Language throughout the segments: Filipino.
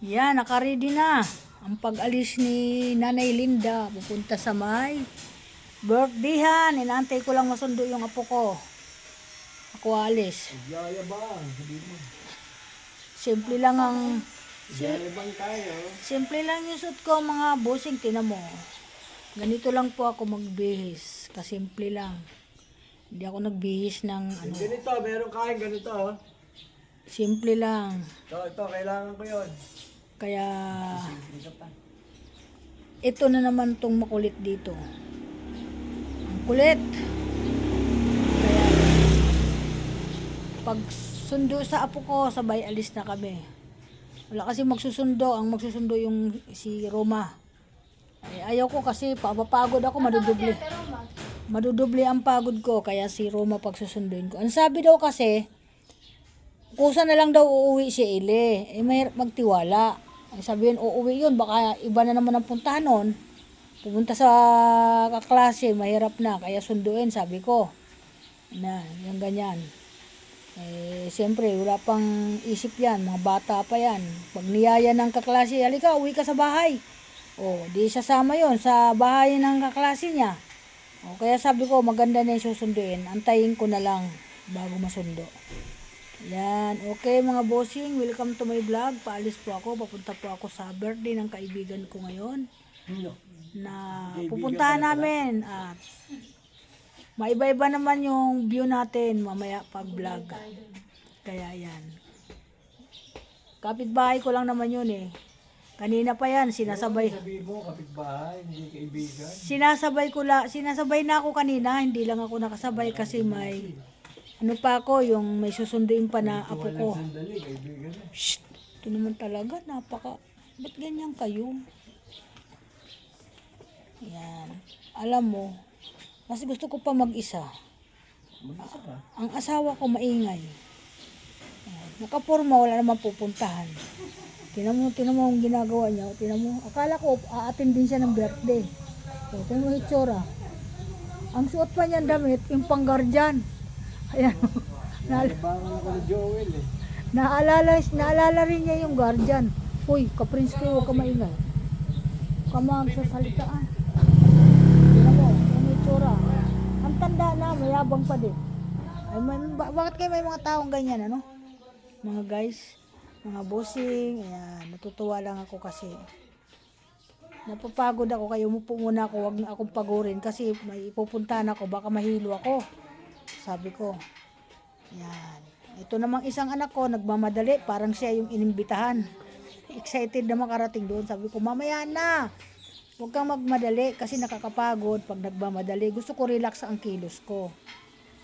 Yan, nakaready na ang pag-alis ni Nanay Linda. Pupunta sa may birthdayhan. Inaantay ko lang masundo yung apo ko. Ako alis. Yayabang, sabi mo. Simple lang ang... Yayabang tayo. Simple lang yung suit ko mga bossing. Tinan mo. Ganito lang po ako magbihis. Kasimple lang. Hindi ako nagbihis ng ano. Ganito, meron kain ganito. Oh. Simple lang. Ito, kailangan ko yun. Kaya... Simple ka pa. Ito na naman tong makulit dito. Ang kulit. Kaya pag sundo sa apo ko, sabay alis na kami. Wala kasi magsusundo. Ang magsusundo yung si Roma. Ayaw ko kasi papapagod ako, madudubli. Madudubli ang pagod ko, kaya si Roma pagsusunduin ko. Ang sabi daw kasi, kusa na lang daw uuwi si Ele. Mahirap magtiwala. Ang sabihin, uuwi yun, baka iba na naman ang puntahan nun. Pupunta sa kaklase, mahirap na, kaya sunduin, sabi ko. Na, yung ganyan. Siyempre, wala pang isip yan, mga bata pa yan. Pag niyaya ng kaklase, halika, uwi ka sa bahay. O, di sasama yon sa bahay ng kaklase niya. O, kaya sabi ko, maganda na yung susunduin. Antayin ko na lang bago masundo. Yan. Okay mga bossing, welcome to my vlog. Paalis po ako, papunta po ako sa birthday ng kaibigan ko ngayon. Na pupuntahan namin. At maiba-iba naman yung view natin mamaya pag vlog. Kaya yan. Kapitbahay ko lang naman yun eh. Kanina pa yan, sinasabay. Sabi mo, kapitbahay, hindi kaibigan. Sinasabay na ako kanina, hindi lang ako nakasabay kasi may ano pa ako, yung may susunduin pa na apo ko. Sandali, kaibigan na. Shh! Ito naman talaga, ba't ganyan kayo? Yan. Alam mo, mas gusto ko pa mag-isa. Mag-isa ka? Ang asawa ko maingay. Yan. Nakaporma, wala naman pupuntahan. Tinan mo ang ginagawa niya. Tinan mo, akala ko aatin din siya ng birthday. So, tinan mo itsura. Ang suot pa niyan damit, yung pang-guardian. Ayan. Yabangan ako ni Joel eh. Naalala rin niya yung guardian. Uy, kaprince ko, huwag ka maingay. Huwag ka magsasalitaan. Tinan mo, yung itsura. Ang tanda na, mayabang pa din. Ay, bakit kayo may mga taong ganyan, ano? Mga guys, mga bossing, ayan, natutuwa lang ako kasi napapagod ako, kayo umupo muna ako, huwag na akong pagurin kasi may ipupuntahan ako, baka mahilo ako. Sabi ko, yan. Ito namang isang anak ko, nagmamadali, parang siya yung inimbitahan. Excited na makarating doon. Sabi ko, mamaya na. Huwag kang magmadali kasi nakakapagod pag nagmamadali. Gusto ko relax ang kilos ko.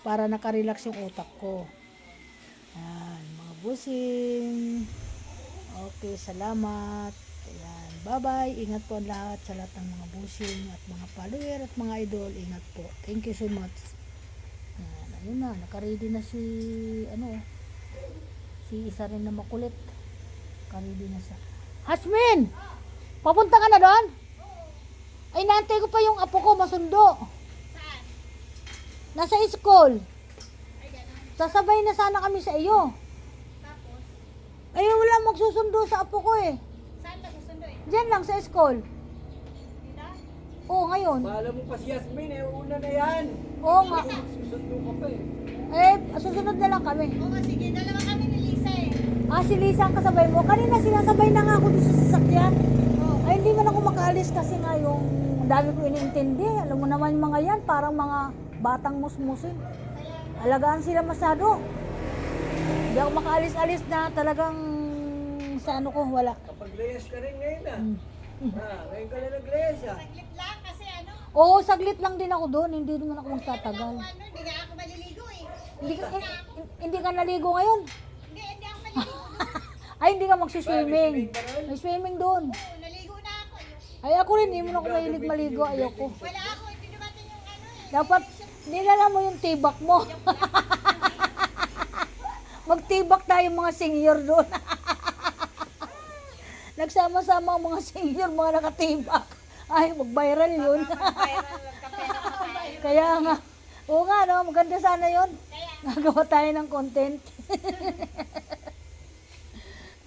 Para nakarelax yung utak ko. Yan, mga busing. Okay, salamat. Ayan, bye-bye. Ingat po ang lahat sa lahat ng mga busing at mga follower at mga idol. Ingat po. Thank you so much. Ayun na, nakaready na si isa rin na makulit. Nakaready na siya. Hasmin! Papunta ka na doon? Ay, naantay ko pa yung apo ko masundo. Saan? Nasa school. Ay, gano'n. Sasabay na sana kami sa iyo. Tapos, Ay, wala magsusundo sa apo ko eh. saan ka susunduin? Diyan lang sa school. Dito? Oo, ngayon. Bahala mo pa si Yasmin eh, una na yan. Oo nga. Susundo ka pa eh. Susunod na lang kami. Oo, sige. Dalawa kami ni Lisa eh. Si Lisa ang kasabay mo. Kanina sinasabay na nga ako dito sa sasakyan. Oo. Ay, hindi man ako makaalis kasi nga yung dami ko iniintindi. Alam mo naman yung mga yan, parang mga batang musmusin. Alagaan sila masyado. Hindi ako makaalis-alis na talagang sa ano ko, wala. Kapag layas ka rin ngayon ah. Ngayon ka na naglayas ah. Saglit lang kasi ano. Oo, saglit lang din ako doon. Hindi naman ako magtatagal. Hindi nga ako maliligo eh. Hindi ka naligo ngayon. Hindi ako maliligo. Ay, hindi ka magsiswimming. May swimming doon. Oo, naligo na ako. Ay, ako rin, hindi mo na ako mahilig maligo. Ayoko. Wala ako. Hindi dumating yung ano eh. Dapat, nilala mo yung tibak mo. Magtibak tayo mga senior doon. Nagsama-sama ang mga senior, mga nakatibak. Ay, mag-viral yun. Viral, nagkapera pa tayo. Kaya nga. Oo nga, no? Maganda sana yun. Gagawa tayo ng content.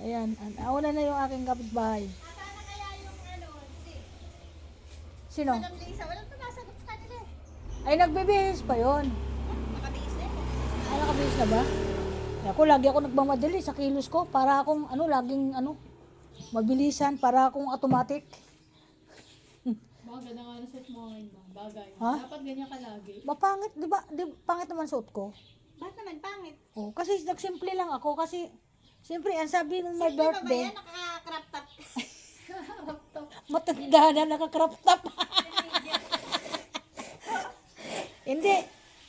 Ayan, nauna na yung aking kapitbahay. Sana kaya yung ano, si Sino? Madam Lisa, walang tumasagot sa kanila eh. Ay, nagbibihis pa yon. Nakabihis na Ay, nakabihis na ba? Ako, lagi ako nagmamadali sa kilos ko para akong, laging, mabilisan, para akong automatic. Bagay na nga set mo ngayon ma. Bagay. Ha? Dapat ganyan ka lagi. Mapangit, di ba? Pangit naman suot ko. Bakit naman pangit? Oh, kasi nagsimple lang ako kasi siyempre ang sabi nung my Di ba ba birthday, yan? Naka-crop top. matanda na naka-crop top. Hindi.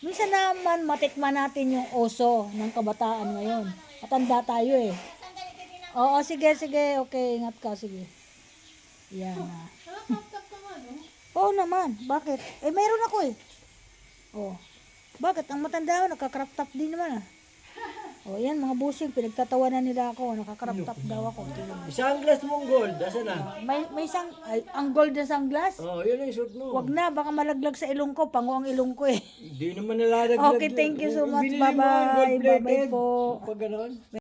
Minsan naman matikman natin yung oso ng kabataan ngayon. Matanda tayo eh. Sandali din ang Oo, sige. Okay, ingat ka. Sige. Yan na. Nakakaptap ka nga, no? Oo naman. Bakit? Eh, mayroon ako eh. Oh. Bakit? Ang matanda ako, naka-crop top din naman ah. Oh, yan mga busing, pinagtatawanan nila ako, naka-crop top daw ako. Tingnan mo. Sunglass mong gold, asa na? May ang gold na sunglass. Oh, yun ang suot mo. Wag na, baka malaglag sa ilong ko, pango ang ilong ko eh. Hindi naman nalalaglag. Okay, thank you so much. Binili mo ang Bye-bye. gold-plated. Bye-bye po. Pag ganon.